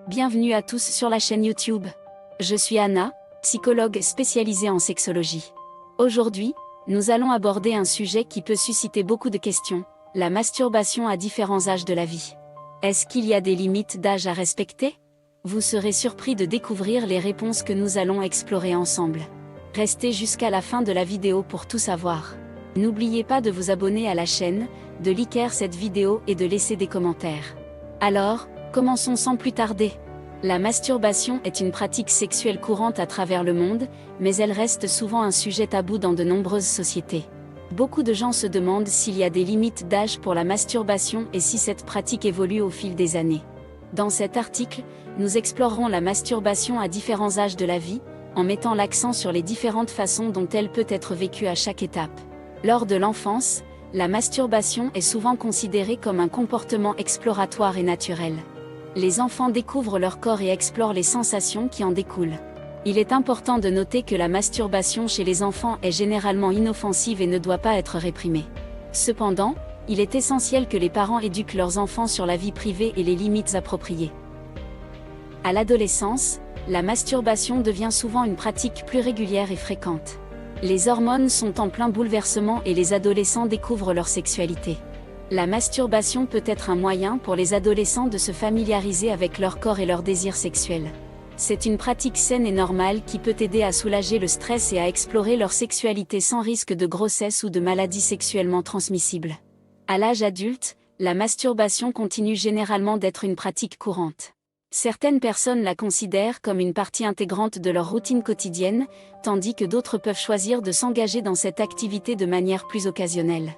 Bienvenue à tous sur la chaîne YouTube. Je suis Anna, psychologue spécialisée en sexologie. Aujourd'hui, nous allons aborder un sujet qui peut susciter beaucoup de questions, la masturbation à différents âges de la vie. Est-ce qu'il y a des limites d'âge à respecter? Vous serez surpris de découvrir les réponses que nous allons explorer ensemble. Restez jusqu'à la fin de la vidéo pour tout savoir. N'oubliez pas de vous abonner à la chaîne, de liker cette vidéo et de laisser des commentaires. Alors, commençons sans plus tarder. La masturbation est une pratique sexuelle courante à travers le monde, mais elle reste souvent un sujet tabou dans de nombreuses sociétés. Beaucoup de gens se demandent s'il y a des limites d'âge pour la masturbation et si cette pratique évolue au fil des années. Dans cet article, nous explorerons la masturbation à différents âges de la vie, en mettant l'accent sur les différentes façons dont elle peut être vécue à chaque étape. Lors de l'enfance, la masturbation est souvent considérée comme un comportement exploratoire et naturel. Les enfants découvrent leur corps et explorent les sensations qui en découlent. Il est important de noter que la masturbation chez les enfants est généralement inoffensive et ne doit pas être réprimée. Cependant, il est essentiel que les parents éduquent leurs enfants sur la vie privée et les limites appropriées. À l'adolescence, la masturbation devient souvent une pratique plus régulière et fréquente. Les hormones sont en plein bouleversement et les adolescents découvrent leur sexualité. La masturbation peut être un moyen pour les adolescents de se familiariser avec leur corps et leurs désirs sexuels. C'est une pratique saine et normale qui peut aider à soulager le stress et à explorer leur sexualité sans risque de grossesse ou de maladies sexuellement transmissibles. À l'âge adulte, la masturbation continue généralement d'être une pratique courante. Certaines personnes la considèrent comme une partie intégrante de leur routine quotidienne, tandis que d'autres peuvent choisir de s'engager dans cette activité de manière plus occasionnelle.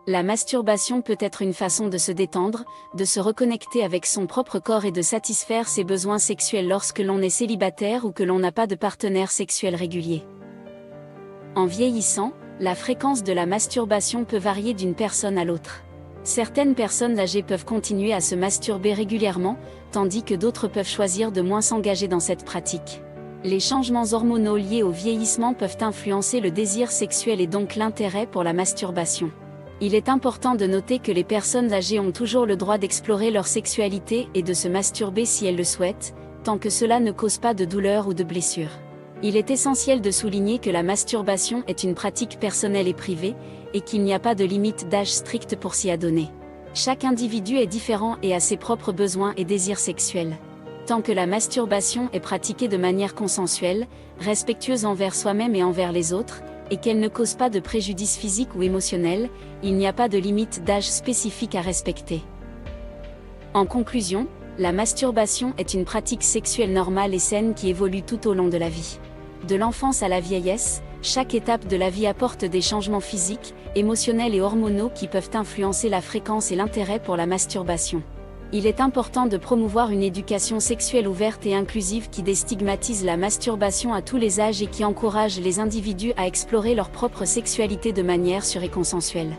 La masturbation peut être une façon de se détendre, de se reconnecter avec son propre corps et de satisfaire ses besoins sexuels lorsque l'on est célibataire ou que l'on n'a pas de partenaire sexuel régulier. En vieillissant, la fréquence de la masturbation peut varier d'une personne à l'autre. Certaines personnes âgées peuvent continuer à se masturber régulièrement, tandis que d'autres peuvent choisir de moins s'engager dans cette pratique. Les changements hormonaux liés au vieillissement peuvent influencer le désir sexuel et donc l'intérêt pour la masturbation. Il est important de noter que les personnes âgées ont toujours le droit d'explorer leur sexualité et de se masturber si elles le souhaitent, tant que cela ne cause pas de douleur ou de blessure. Il est essentiel de souligner que la masturbation est une pratique personnelle et privée, et qu'il n'y a pas de limite d'âge stricte pour s'y adonner. Chaque individu est différent et a ses propres besoins et désirs sexuels. Tant que la masturbation est pratiquée de manière consensuelle, respectueuse envers soi-même et envers les autres, et qu'elle ne cause pas de préjudice physique ou émotionnel, il n'y a pas de limite d'âge spécifique à respecter. En conclusion, la masturbation est une pratique sexuelle normale et saine qui évolue tout au long de la vie. De l'enfance à la vieillesse, chaque étape de la vie apporte des changements physiques, émotionnels et hormonaux qui peuvent influencer la fréquence et l'intérêt pour la masturbation. Il est important de promouvoir une éducation sexuelle ouverte et inclusive qui déstigmatise la masturbation à tous les âges et qui encourage les individus à explorer leur propre sexualité de manière sûre et consensuelle.